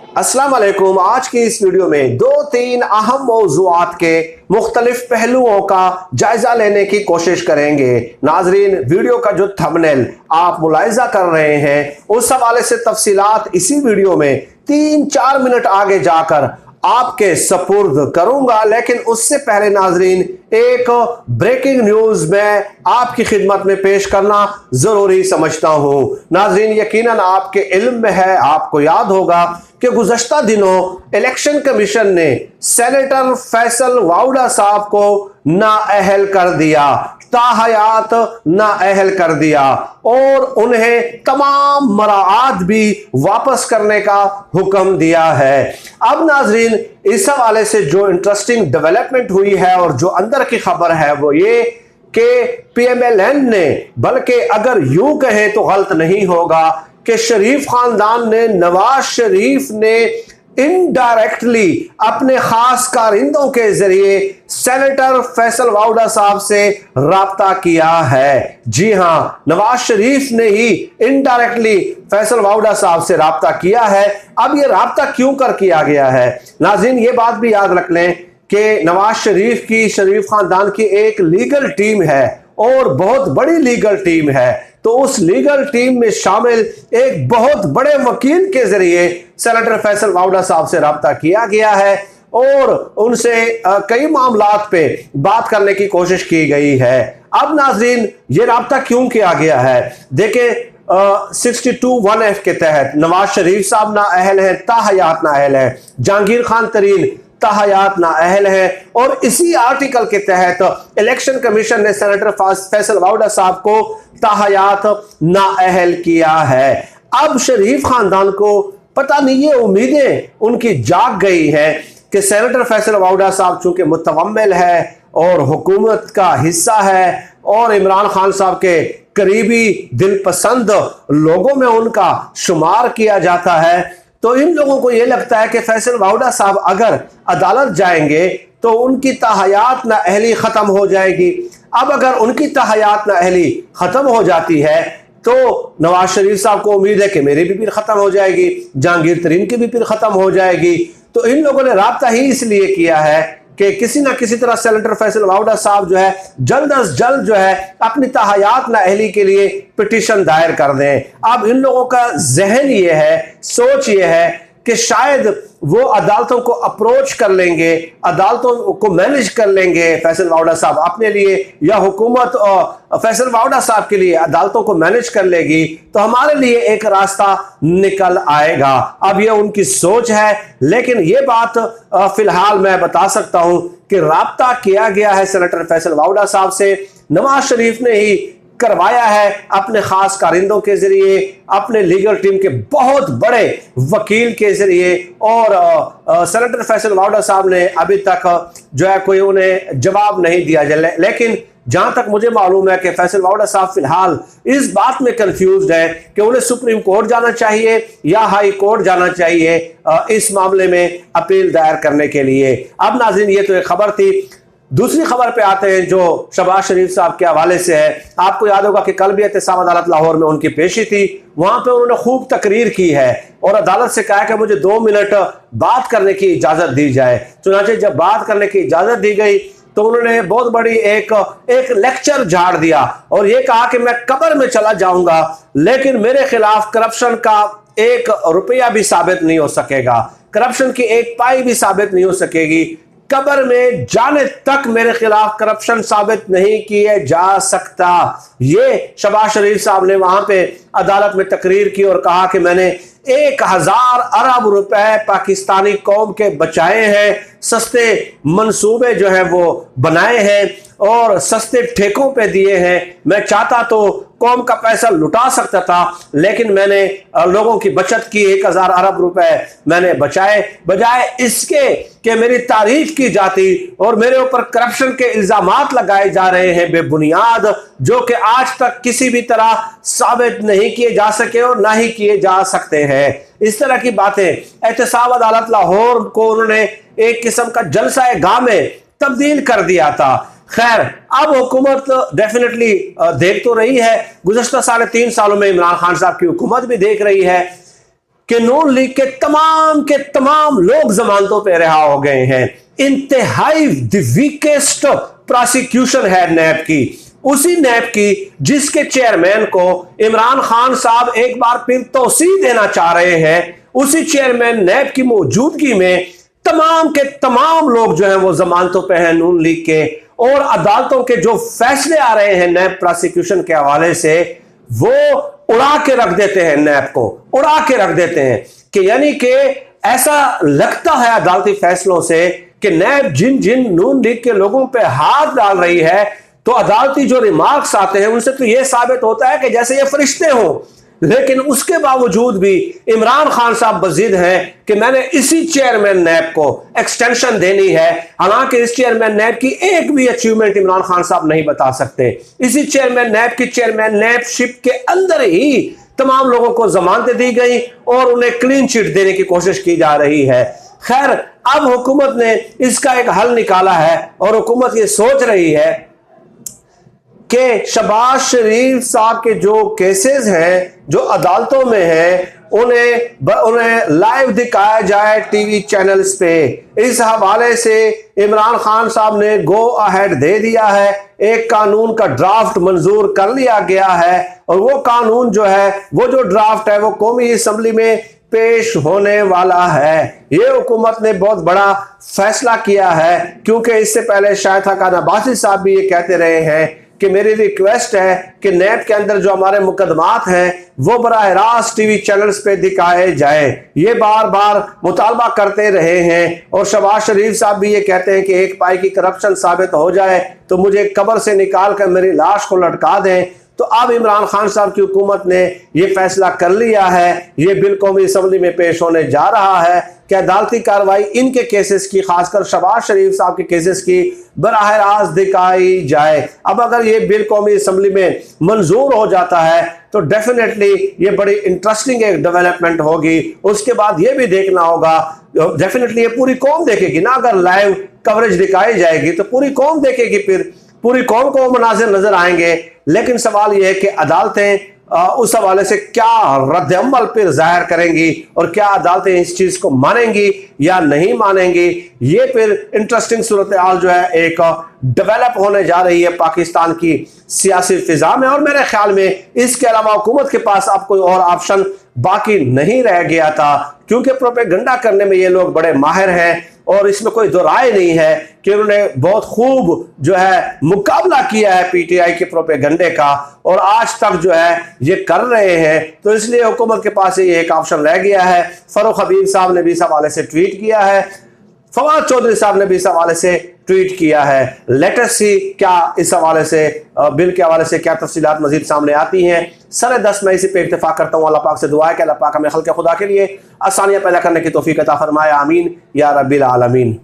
अस्सलाम वालेकुम। आज की इस वीडियो में दो तीन अहम मौज़ूआत के मुख्तलिफ पहलुओं का जायजा लेने की कोशिश करेंगे। नाजरीन, वीडियो का जो थंबनेल आप मुलाहिजा कर रहे हैं उस हवाले से तफसीलात इसी वीडियो में 3-4 मिनट आगे जाकर आपके सपुर्द करूंगा, लेकिन उससे पहले नाजरीन एक ब्रेकिंग न्यूज मैं आपकी खिदमत में पेश करना जरूरी समझता हूं। नाजरीन, यकीनन आपके इल्म में है, आपको याद होगा कि गुज़श्ता दिनों इलेक्शन कमीशन ने सेनेटर फैसल वाउडा साहब को नाअहल कर दिया, ताहयात नाअहल कर दिया और उन्हें तमाम मराआत भी वापस करने का हुक्म दिया है। अब नाजरीन, इस हवाले से जो इंटरेस्टिंग डेवलपमेंट हुई है और जो अंदर की खबर है वो ये कि PMLN ने, बल्कि अगर यूं कहें तो गलत नहीं होगा कि शरीफ खानदान ने, नवाज शरीफ ने इनडायरेक्टली अपने खास कारिंदों के जरिए सेनेटर फैसल वाउडा साहब से राब्ता किया है। जी हां, नवाज शरीफ ने ही इनडायरेक्टली फैसल वाउडा साहब से राब्ता किया है। अब ये राब्ता क्यों कर किया गया है? नाज़रीन, ये बात भी याद रख लें कि नवाज शरीफ की, शरीफ खानदान की एक लीगल टीम है और बहुत बड़ी लीगल टीम है। तो उस लीगल टीम में शामिल एक बहुत बड़े वकील के जरिए सेनेटर फैसल वाउडा साहब से राब्ता किया गया है और उनसे कई मामलात पे बात करने की कोशिश की गई है। अब नाजरीन, ये राब्ता क्यों किया गया है? देखें, 62(1)(f) के तहत नवाज शरीफ साहब नाअहल हैं, ताहयात नाअहल हैं, जहांगीर खान तरीन ताहयात नाअहल है और इसी आर्टिकल के तहत इलेक्शन कमीशन ने सेनेटर फैसल वाउडा साहब को ताहयात नाअहल किया है। अब शरीफ खानदान को पता नहीं, ये उम्मीदें उनकी जाग गई हैं कि सेनेटर फैसल वाउडा साहब चूंकि मुतवम्मिल है और हुकूमत का हिस्सा है और इमरान खान साहब के करीबी दिलपसंद लोगों में उनका शुमार किया जाता है, तो इन लोगों को यह लगता है कि फैसल वाउडा साहब अगर अदालत जाएंगे तो उनकी ताहयात नाअहली खत्म हो जाएगी। अब अगर उनकी ताहयात नाअहली खत्म हो जाती है तो नवाज शरीफ साहब को उम्मीद है कि मेरी भी फिर खत्म हो जाएगी, जहांगीर तरीन की भी फिर खत्म हो जाएगी। तो इन लोगों ने राब्ता ही इसलिए किया है कि किसी ना किसी तरह सेनेटर फैसल वाउडा साहब जो है जल्द अज जल्द जो है अपनी ताहयात नाअहली के लिए पिटीशन दायर कर दें। अब इन लोगों का जहन ये है, सोच ये है कि शायद वो अदालतों को अप्रोच कर लेंगे, अदालतों को मैनेज कर लेंगे फैसल वाउडा साहब अपने लिए, या हुकूमत फैसल वाउडा साहब के लिए अदालतों को मैनेज कर लेगी, तो हमारे लिए एक रास्ता निकल आएगा। अब ये उनकी सोच है, लेकिन ये बात फिलहाल मैं बता सकता हूं कि राब्ता किया गया है सेनेटर फैसल वाउडा साहब से। नवाज शरीफ ने ही करवाया है अपने खास कारिंदों के जरिए, अपने लीगल टीम के बहुत बड़े वकील के जरिए, और सेनेटर फैसल वाउडा साहब ने अभी तक जो है कोई उन्हें जवाब नहीं दिया। लेकिन जहां तक मुझे मालूम है कि फैसल वाउडा साहब फिलहाल इस बात में कंफ्यूज्ड है कि उन्हें सुप्रीम कोर्ट जाना चाहिए या हाई कोर्ट जाना चाहिए इस मामले में अपील दायर करने के लिए। अब नाज़रीन, ये तो एक खबर थी। दूसरी खबर पे आते हैं जो शहबाज शरीफ साहब के हवाले से है। आपको याद होगा कि कल भी एहतसाब अदालत लाहौर में उनकी पेशी थी, वहां पे उन्होंने खूब तकरीर की है और अदालत से कहा कि मुझे 2 मिनट बात करने की इजाजत दी जाए। चुनांचे जब बात करने की इजाजत दी गई तो उन्होंने बहुत बड़ी एक लेक्चर झाड़ दिया और यह कहा कि मैं कब्र में चला जाऊंगा लेकिन मेरे खिलाफ करप्शन का 1 रुपया भी साबित नहीं हो सकेगा, करप्शन की 1 पाई भी साबित नहीं हो सकेगी, कब्र में जाने तक मेरे खिलाफ करप्शन साबित नहीं किए जा सकता। ये शहबाज शरीफ साहब ने वहां पे अदालत में तकरीर की और कहा कि मैंने 1000 अरब रुपए पाकिस्तानी कौम के बचाए हैं, सस्ते मंसूबे जो है वो बनाए हैं और सस्ते ठेकों पे दिए हैं। मैं चाहता तो कौम का पैसा लुटा सकता था, लेकिन मैंने लोगों की बचत की, 1000 अरब रुपए मैंने बचाए, बजाय इसके कि मेरी तारीफ की जाती और मेरे ऊपर करप्शन के इल्जामात लगाए जा रहे हैं बेबुनियाद, जो कि आज तक किसी भी तरह साबित नहीं किए जा सके और ना ही किए जा सकते हैं। इस तरह की बातें एहतसाब अदालत लाहौर को उन्होंने एक किस्म का जलसा गाह में तब्दील कर दिया था। खैर, अब हुकूमत डेफिनेटली देख तो रही है, गुज़श्ता 3.5 सालों में इमरान खान साहब की हुकूमत भी देख रही है कि नून लीग के तमाम लोग जमानतों पर रिहा हो गए हैं। इंतहाई द वीकेस्ट प्रोसिक्यूशन है नैब की, उसी नैब की जिसके चेयरमैन को इमरान खान साहब एक बार फिर तौसीह देना चाह रहे हैं। उसी चेयरमैन नैब की मौजूदगी में तमाम के तमाम लोग जो हैं वो जमानतों पे हैं नून लीग के, और अदालतों के जो फैसले आ रहे हैं नैब प्रोसिक्यूशन के हवाले से वो उड़ा के रख देते हैं, नैब को उड़ा के रख देते हैं। कि यानी कि ऐसा लगता है अदालती फैसलों से कि नैब जिन जिन नून लीग के लोगों पे हाथ डाल रही है, तो अदालती जो रिमार्क्स आते हैं उनसे तो यह साबित होता है कि जैसे ये फरिश्ते हों। लेकिन उसके बावजूद भी इमरान खान साहब बजीद हैं कि मैंने इसी चेयरमैन नैब को एक्सटेंशन देनी है। हालांकि इस चेयरमैन नैब की एक भी अचीवमेंट इमरान खान साहब नहीं बता सकते। इसी चेयरमैन नैब की चेयरमैन नैबशिप के अंदर ही तमाम लोगों को जमानतें दी गई और उन्हें क्लीन चिट देने की कोशिश की जा रही है। खैर, अब हुकूमत ने इसका एक हल निकाला है और हुकूमत ये सोच रही है कि शहबाज शरीफ साहब के जो केसेस हैं जो अदालतों में हैं उन्हें लाइव दिखाया जाए टीवी चैनल्स पे। इस हवाले से इमरान खान साहब ने गो अहेड दे दिया है, एक कानून का ड्राफ्ट मंजूर कर लिया गया है और वो कानून जो है, वो जो ड्राफ्ट है वो कौमी असम्बली में पेश होने वाला है। ये हुकूमत ने बहुत बड़ा फैसला किया है, क्योंकि इससे पहले शायद हकान अब्बासी साहब भी ये कहते रहे हैं कि मेरी रिक्वेस्ट है कि नैब के अंदर जो हमारे मुकदमात हैं वो बराह रास्त टीवी चैनल्स पे दिखाए जाए। ये बार बार मुतालबा करते रहे हैं और शहबाज शरीफ साहब भी ये कहते हैं कि एक पाई की करप्शन साबित हो जाए तो मुझे कब्र से निकाल कर मेरी लाश को लटका दें। तो अब इमरान खान साहब की हुकूमत ने यह फैसला कर लिया है, ये बिल कौमी असम्बली में पेश होने जा रहा है कि अदालती कार्रवाई इनके केसेस की, खासकर शहबाज शरीफ साहब के केसेस की बराह रास्त दिखाई जाए। अब अगर ये बिल कौमी असम्बली में मंजूर हो जाता है तो डेफिनेटली ये बड़ी इंटरेस्टिंग एक डेवलपमेंट होगी। उसके बाद ये भी देखना होगा, डेफिनेटली ये पूरी कौम देखेगी ना, अगर लाइव कवरेज दिखाई जाएगी तो पूरी कौम देखेगी, फिर पूरी कौम को मनाजिर नजर आएंगे। लेकिन सवाल यह है कि अदालतें उस हवाले से क्या रद्द अमल फिर जाहिर करेंगी और क्या अदालतें इस चीज को मानेंगी या नहीं मानेंगी। ये फिर इंटरेस्टिंग सूरत हाल जो है एक डेवलप होने जा रही है पाकिस्तान की सियासी फिजा में। और मेरे ख्याल में इसके अलावा हुकूमत के पास अब कोई और ऑप्शन बाकी नहीं रह गया था, क्योंकि प्रोपेगेंडा करने में ये लोग बड़े माहिर हैं और इसमें कोई दो राय नहीं है कि उन्होंने बहुत खूब जो है मुकाबला किया है पीटीआई के प्रोपेगेंडे का और आज तक जो है ये कर रहे हैं। तो इसलिए हुकूमत के पास ये एक ऑप्शन रह गया है। फरूख हबीब साहब ने भी इस हवाले से ट्वीट किया है, फवाद चौधरी साहब ने भी इस हवाले से ट्वीट किया है। लेट अस सी क्या इस हवाले से बिल के हवाले से क्या तफसीलात मजीद सामने आती हैं। 10.5 मई से पे इत्तेफाक करता हूँ। अल्लाह पाक से दुआ है कि अल्लाह पाक हमें खल्क़ खुदा के लिए आसानियाँ पैदा करने की तौफीक अता फरमाए। आमीन या रब्बिल आलमीन।